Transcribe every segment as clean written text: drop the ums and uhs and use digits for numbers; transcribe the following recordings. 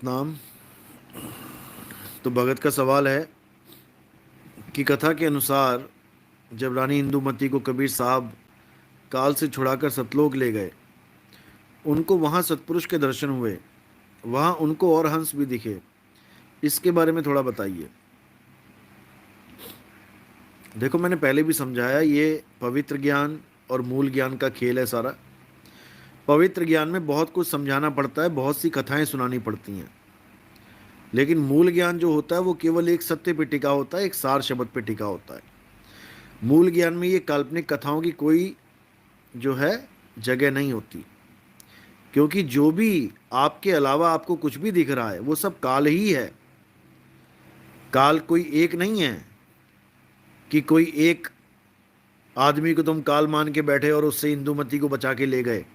सतनाम। तो भगत का सवाल है कि कथा के अनुसार जब रानी इंदुमती को कबीर साहब काल से छुड़ाकर सतलोक ले गए, उनको वहाँ सतपुरुष के दर्शन हुए। वहाँ उनको और हंस भी दिखे। इसके बारे में थोड़ा बताइए। देखो, मैंने पहले भी समझाया, ये पवित्र ज्ञान और मूल ज्ञान का खेल है सारा। पवित्र ज्ञान में बहुत कुछ समझाना पड़ता है, बहुत सी कथाएं सुनानी पड़ती हैं, लेकिन मूल ज्ञान जो होता है वो केवल एक सत्य पे टिका होता है, एक सार शब्द पे टिका होता है। मूल ज्ञान में ये काल्पनिक कथाओं की कोई जो है जगह नहीं होती, क्योंकि जो भी आपके अलावा आपको कुछ भी दिख रहा है वो सब काल ही है। काल कोई एक नहीं है कि कोई एक आदमी को तुम काल मान के बैठे और उससे इंदुमती को बचा के ले गए।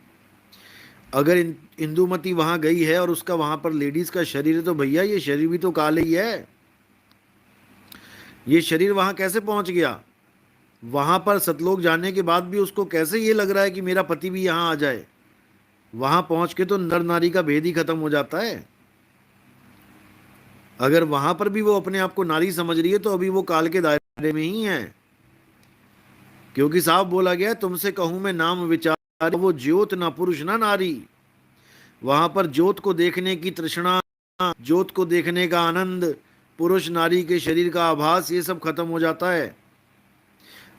अगर इंदुमती वहां गई है और उसका वहां पर लेडीज का शरीर है, तो भैया ये शरीर भी तो काल ही है। ये शरीर वहां कैसे पहुंच गया? वहां पर सतलोक जाने के बाद भी उसको कैसे ये लग रहा है कि मेरा पति भी यहां आ जाए? वहां पहुंच के तो नर नारी का भेद ही खत्म हो जाता है। अगर वहां पर भी वो अपने आप को नारी समझ रही है तो अभी वो काल के दायरे में ही है, क्योंकि साफ बोला गया है, तुमसे कहूं मैं नाम विचार, वो ज्योत ना पुरुष ना नारी। वहां पर ज्योत को देखने की तृष्णा, ज्योत को देखने का आनंद, पुरुष नारी के शरीर का आभास, ये सब खत्म हो जाता है।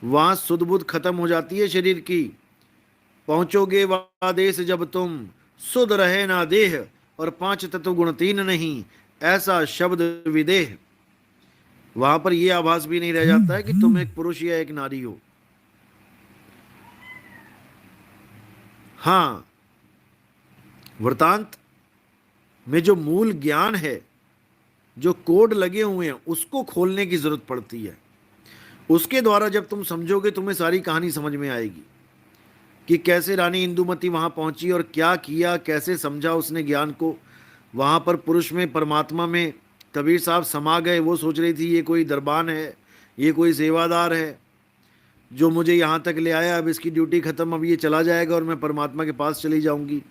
वहां सुध बुध खत्म हो जाती है शरीर की। पहुंचोगे वह देश जब तुम, सुध रहे ना देह, और पांच तत्व गुण तीन नहीं, ऐसा शब्द विदेह। वहां पर यह आभास भी नहीं रह जाता है कि तुम एक पुरुष या एक नारी हो। हाँ, वृतांत में जो मूल ज्ञान है, जो कोड लगे हुए हैं, उसको खोलने की जरूरत पड़ती है। उसके द्वारा जब तुम समझोगे, तुम्हें सारी कहानी समझ में आएगी कि कैसे रानी इंदुमती वहां पहुंची और क्या किया, कैसे समझा उसने ज्ञान को। वहां पर पुरुष में, परमात्मा में कबीर साहब समा गए। वो सोच रही थी ये कोई दरबान है, ये कोई सेवादार है जो मुझे यहाँ तक ले आया, अब इसकी ड्यूटी खत्म, अब ये चला जाएगा और मैं परमात्मा के पास चली जाऊंगी।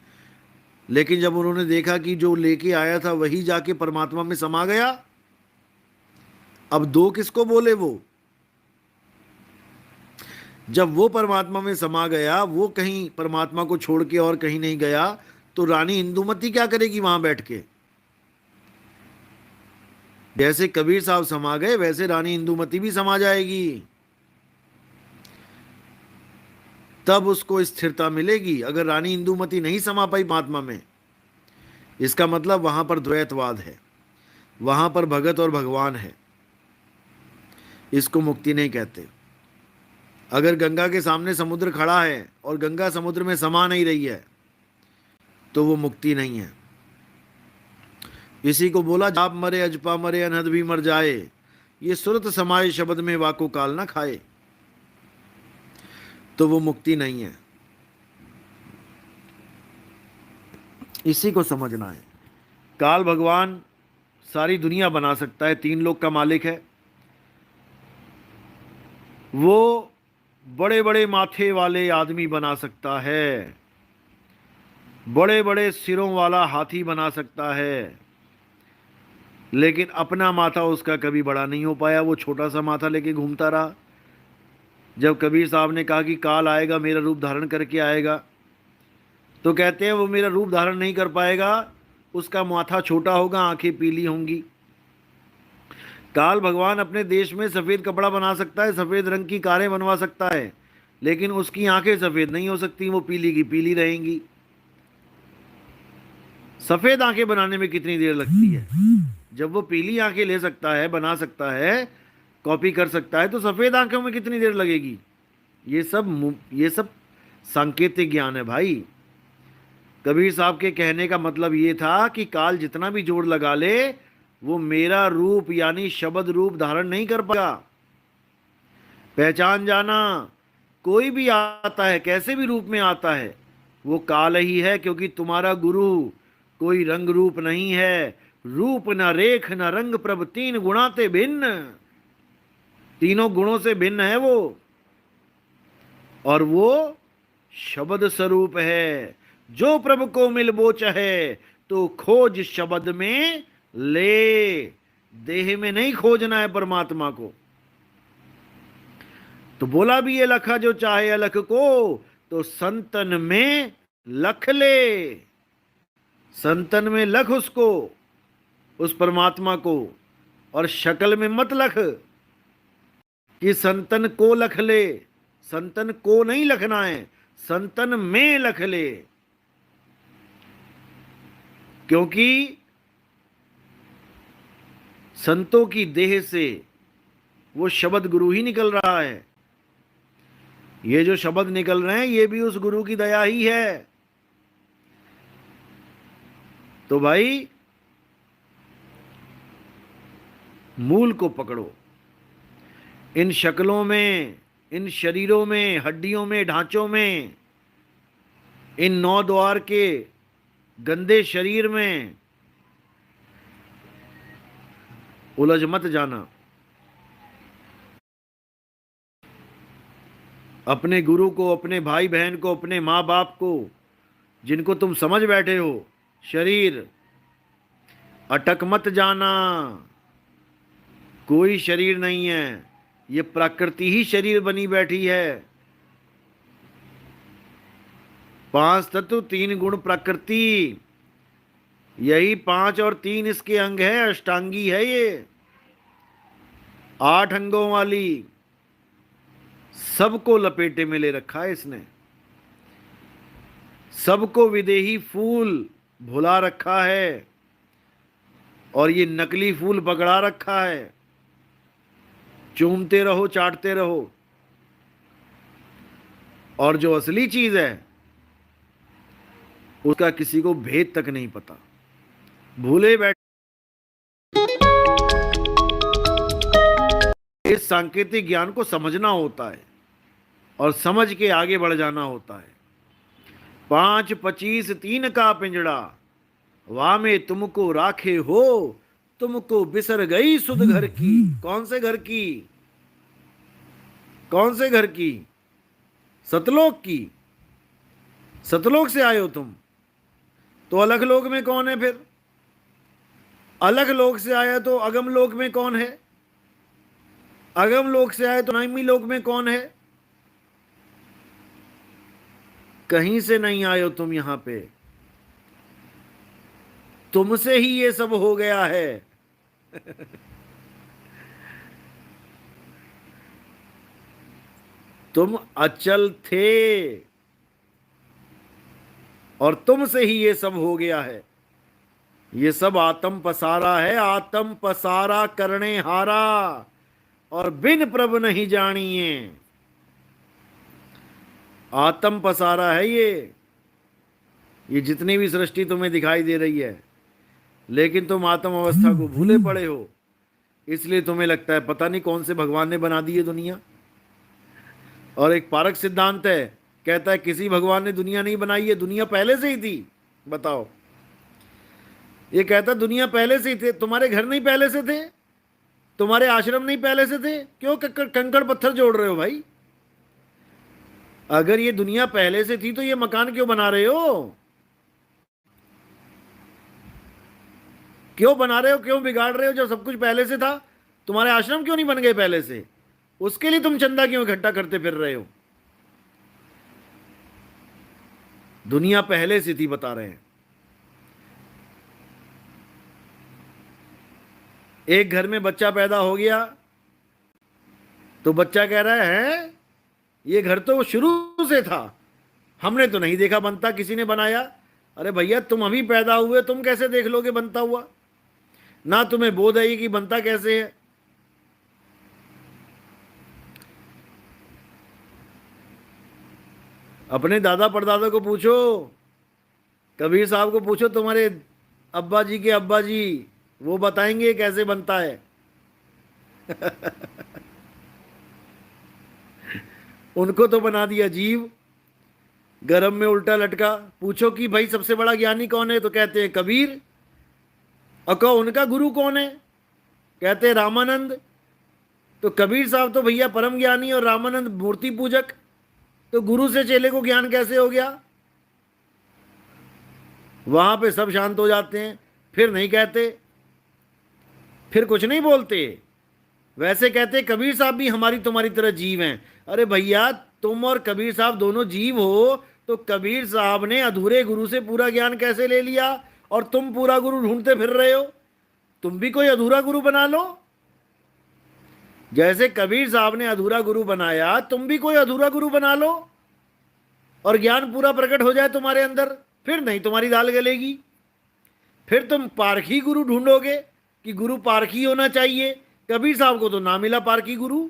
लेकिन जब उन्होंने देखा कि जो लेके आया था वही जाके परमात्मा में समा गया, अब दो किसको बोले वो? जब वो परमात्मा में समा गया, वो कहीं परमात्मा को छोड़ के और कहीं नहीं गया, तो रानी इंदुमती क्या करेगी वहां बैठ के? जैसे कबीर साहब समा गए, वैसे रानी इंदुमती भी समा जाएगी। तब उसको स्थिरता मिलेगी। अगर रानी इंदुमती नहीं समा पाई महात्मा में, इसका मतलब वहां पर द्वैतवाद है, वहां पर भगत और भगवान है। इसको मुक्ति नहीं कहते। अगर गंगा के सामने समुद्र खड़ा है और गंगा समुद्र में समा नहीं रही है, तो वो मुक्ति नहीं है। इसी को बोला, जाप मरे अजपा मरे अनहद भी मर जाए, ये सुरत समाये शब्द में वाको काल ना खाए। तो वो मुक्ति नहीं है। इसी को समझना है। काल भगवान सारी दुनिया बना सकता है, तीन लोक का मालिक है। वो बड़े बड़े माथे वाले आदमी बना सकता है, बड़े बड़े सिरों वाला हाथी बना सकता है, लेकिन अपना माथा उसका कभी बड़ा नहीं हो पाया। वो छोटा सा माथा लेके घूमता रहा। जब कबीर साहब ने कहा कि काल आएगा, मेरा रूप धारण करके आएगा, तो कहते हैं वो मेरा रूप धारण नहीं कर पाएगा, उसका माथा छोटा होगा, आंखें पीली होंगी। काल भगवान अपने देश में सफेद कपड़ा बना सकता है, सफेद रंग की कारें बनवा सकता है, लेकिन उसकी आंखें सफेद नहीं हो सकती, वो पीली की पीली रहेंगी। सफेद आंखें बनाने में कितनी देर लगती है? जब वो पीली आंखें ले सकता है, बना सकता है, कॉपी कर सकता है, तो सफेद आंखों में कितनी देर लगेगी? ये सब सांकेतिक ज्ञान है भाई। कबीर साहब के कहने का मतलब ये था कि काल जितना भी जोर लगा ले, वो मेरा रूप यानी शब्द रूप धारण नहीं कर पाएगा। पहचान जाना, कोई भी आता है, कैसे भी रूप में आता है, वो काल ही है, क्योंकि तुम्हारा गुरु कोई रंग रूप नहीं है। रूप न रेख न रंग प्रभ, तीन गुणाते भिन्न। तीनों गुणों से भिन्न है वो, और वो शब्द स्वरूप है। जो प्रभु को मिल वो चाहे, तो खोज शब्द में ले। देह में नहीं खोजना है परमात्मा को। तो बोला भी ये लखा जो चाहे अलख को, तो संतन में लख ले। संतन में लख उसको, उस परमात्मा को, और शक्ल में मत लख कि संतन को लख ले। संतन को नहीं लखना है, संतन में लख ले। क्योंकि संतों की देह से वो शब्द गुरु ही निकल रहा है। ये जो शब्द निकल रहे हैं ये भी उस गुरु की दया ही है। तो भाई मूल को पकड़ो। इन शक्लों में, इन शरीरों में, हड्डियों में, ढांचों में, इन नौ द्वार के गंदे शरीर में उलझ मत जाना। अपने गुरु को, अपने भाई बहन को, अपने माँ बाप को, जिनको तुम समझ बैठे हो शरीर, अटक मत जाना। कोई शरीर नहीं है, ये प्रकृति ही शरीर बनी बैठी है। 5 तत्व 3 गुण प्रकृति, यही 5 और 3 इसके अंग है। अष्टांगी है ये, 8 अंगों वाली। सबको लपेटे में ले रखा है इसने। सबको विदेही फूल भुला रखा है, और ये नकली फूल पकड़ा रखा है। चूमते रहो, चाटते रहो, और जो असली चीज है उसका किसी को भेद तक नहीं पता। भूले बैठे। इस सांकेतिक ज्ञान को समझना होता है और समझ के आगे बढ़ जाना होता है। 5 25 3 का पिंजड़ा, वाह में तुमको राखे हो, तुमको बिसर गई सुध घर की। कौन से घर की? कौन से घर की? सतलोक की। सतलोक से आए हो तुम, तो अलग लोक में कौन है फिर? अलग लोक से आया तो अगम लोक में कौन है? अगम लोक से आए तो नामी लोक में कौन है? कहीं से नहीं आए हो तुम यहां पे, तुमसे ही ये सब हो गया है। तुम अचल थे और तुमसे ही ये सब हो गया है। ये सब आत्म पसारा है, आत्म पसारा करने हारा, और बिन प्रभ नहीं जानिए। आत्म पसारा है ये जितनी भी सृष्टि तुम्हें दिखाई दे रही है, लेकिन तुम आत्म अवस्था को भूले पड़े हो। इसलिए तुम्हें लगता है पता नहीं कौन से भगवान ने बना दी है दुनिया। और एक पारक सिद्धांत है, कहता है किसी भगवान ने दुनिया नहीं बनाई है, दुनिया पहले से ही थी। बताओ, ये कहता दुनिया पहले से ही थे। तुम्हारे घर नहीं पहले से थे? तुम्हारे आश्रम नहीं पहले से थे? क्यों कंकड़ पत्थर जोड़ रहे हो भाई? अगर ये दुनिया पहले से थी तो ये मकान क्यों बना रहे हो? क्यों बना रहे हो? क्यों बिगाड़ रहे हो? जब सब कुछ पहले से था, तुम्हारे आश्रम क्यों नहीं बन गए पहले से? उसके लिए तुम चंदा क्यों इकट्ठा करते फिर रहे हो? दुनिया पहले से थी, बता रहे हैं। एक घर में बच्चा पैदा हो गया तो बच्चा कह रहा है ये घर तो शुरू से था, हमने तो नहीं देखा बनता, किसी ने बनाया। अरे भैया, तुम अभी पैदा हुए, तुम कैसे देख लोगे बनता हुआ? ना तुम्हें बोध है कि बनता कैसे है। अपने दादा परदादा को पूछो, कबीर साहब को पूछो, तुम्हारे अब्बा जी के अब्बा जी, वो बताएंगे कैसे बनता है। उनको तो बना दिया जीव, गरम में उल्टा लटका। पूछो कि भाई सबसे बड़ा ज्ञानी कौन है, तो कहते हैं कबीर। और कहो उनका गुरु कौन है, कहते हैं रामानंद। तो कबीर साहब तो भैया परम ज्ञानी और रामानंद मूर्ति पूजक, तो गुरु से चेले को ज्ञान कैसे हो गया? वहां पे सब शांत हो जाते हैं, फिर नहीं कहते, फिर कुछ नहीं बोलते। वैसे कहते कबीर साहब भी हमारी तुम्हारी तरह जीव हैं। अरे भैया, तुम और कबीर साहब दोनों जीव हो, तो कबीर साहब ने अधूरे गुरु से पूरा ज्ञान कैसे ले लिया, और तुम पूरा गुरु ढूंढते फिर रहे हो? तुम भी कोई अधूरा गुरु बना लो। जैसे कबीर साहब ने अधूरा गुरु बनाया, तुम भी कोई अधूरा गुरु बना लो, और ज्ञान पूरा प्रकट हो जाए तुम्हारे अंदर। फिर नहीं तुम्हारी दाल गलेगी, फिर तुम पारखी गुरु ढूंढोगे कि गुरु पारखी होना चाहिए। कबीर साहब को तो ना मिला पारखी गुरु,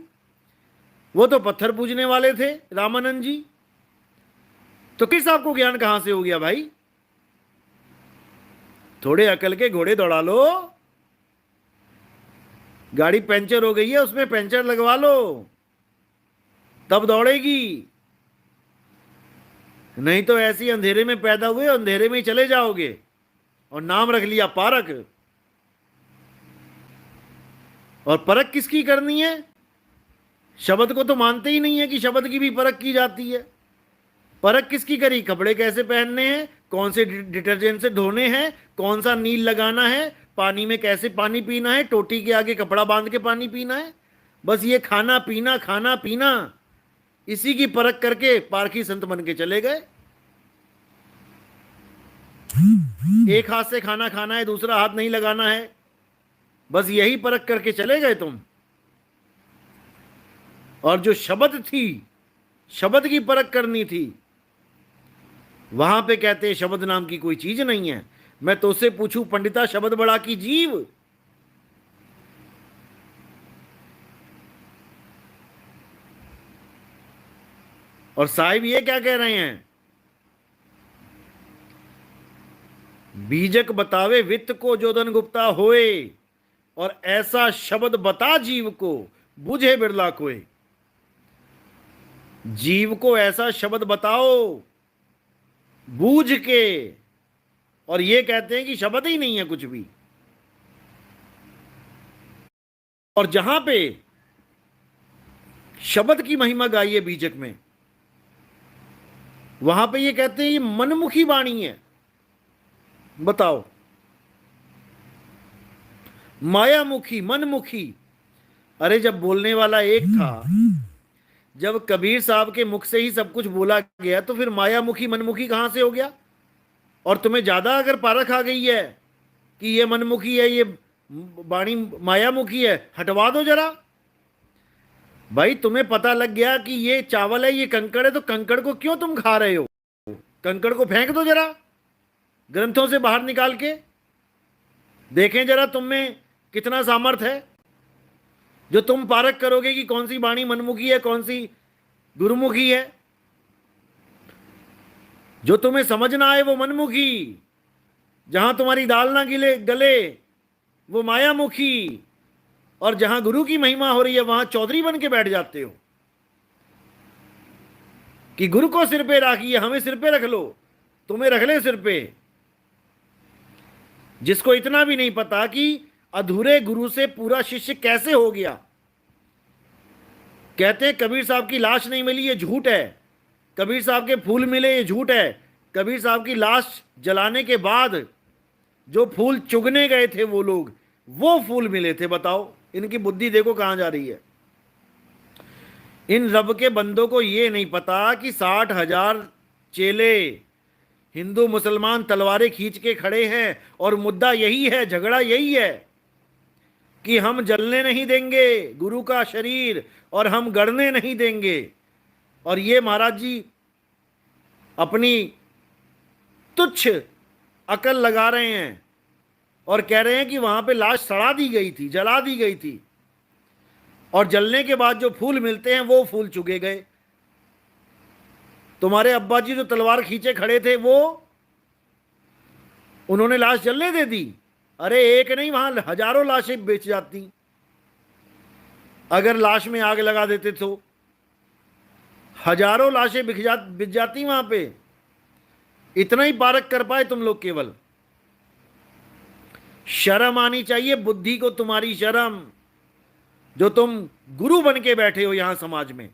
वो तो पत्थर पूजने वाले थे रामानंद जी। तो कबीर साहब को ज्ञान कहां से हो गया भाई? थोड़े अकल के घोड़े दौड़ा लो। गाड़ी पंचर हो गई है, उसमें पंचर लगवा लो, तब दौड़ेगी। नहीं तो ऐसी अंधेरे में पैदा हुए, अंधेरे में ही चले जाओगे, और नाम रख लिया पारक। और परख किसकी करनी है? शब्द को तो मानते ही नहीं है कि शब्द की भी परख की जाती है। परख किसकी करी? कपड़े कैसे पहनने हैं, कौन से डिटर्जेंट से धोने हैं, कौन सा नील लगाना है, पानी में कैसे पानी पीना है, टोटी के आगे कपड़ा बांध के पानी पीना है। बस ये खाना पीना, इसी की परख करके पारखी संत बन के चले गए। एक हाथ से खाना खाना है, दूसरा हाथ नहीं लगाना है, बस यही परख करके चले गए तुम। और जो शब्द थी, शब्द की परख करनी थी, वहां पे कहते शब्द नाम की कोई चीज नहीं है। मैं तो उससे पूछूं, पंडिता शब्द बड़ा की जीव? और साहिब ये क्या कह रहे हैं? बीजक बतावे वित्त को जो धन गुप्ता होए, और ऐसा शब्द बता जीव को बुझे बिरला कोय। जीव को ऐसा शब्द बताओ बूझ के, और ये कहते हैं कि शब्द ही नहीं है कुछ भी। और जहां पे शब्द की महिमा गाई है बीजक में, वहां पे ये कहते हैं ये मनमुखी वाणी है। बताओ, मायामुखी, मनमुखी। अरे जब बोलने वाला एक था, जब कबीर साहब के मुख से ही सब कुछ बोला गया, तो फिर मायामुखी मनमुखी कहां से हो गया? और तुम्हें ज्यादा अगर पारख आ गई है कि ये मनमुखी है, ये वाणी मायामुखी है, हटवा दो जरा। भाई तुम्हें पता लग गया कि ये चावल है, ये कंकड़ है, तो कंकड़ को क्यों तुम खा रहे हो? कंकड़ को फेंक दो जरा, ग्रंथों से बाहर निकाल के देखें जरा तुम में कितना सामर्थ्य है, जो तुम पारख करोगे कि कौन सी वाणी मनमुखी है, कौन सी गुरुमुखी है। जो तुम्हें समझना आए वो मनमुखी, जहां तुम्हारी दाल ना गले वो मायामुखी, और जहां गुरु की महिमा हो रही है वहां चौधरी बन के बैठ जाते हो कि गुरु को सिर पे राखिए, हमें सिर पे रख लो, तुम्हें रख ले सिर पे। जिसको इतना भी नहीं पता कि अधूरे गुरु से पूरा शिष्य कैसे हो गया। कहते कबीर साहब की लाश नहीं मिली, ये झूठ है। कबीर साहब के फूल मिले, ये झूठ है। कबीर साहब की लाश जलाने के बाद जो फूल चुगने गए थे वो लोग, वो फूल मिले थे। बताओ, इनकी बुद्धि देखो कहां जा रही है। इन रब के बंदों को ये नहीं पता कि 60,000 चेले हिंदू मुसलमान तलवारें खींच के खड़े हैं, और मुद्दा यही है, झगड़ा यही है कि हम जलने नहीं देंगे गुरु का शरीर, और हम गड़ने नहीं देंगे। और ये महाराज जी अपनी तुच्छ अकल लगा रहे हैं और कह रहे हैं कि वहां पे लाश सड़ा दी गई थी, जला दी गई थी, और जलने के बाद जो फूल मिलते हैं वो फूल चुगे गए। तुम्हारे अब्बा जी जो तलवार खींचे खड़े थे, वो उन्होंने लाश जलने दे दी। अरे एक नहीं, वहां हजारों लाशें बेच जाती अगर लाश में आग लगा देते तो। हजारों लाशें बिक जाती वहां पे। इतना ही पारक कर पाए तुम लोग केवल। शर्म आनी चाहिए बुद्धि को, तुम्हारी शर्म, जो तुम गुरु बन के बैठे हो यहां समाज में।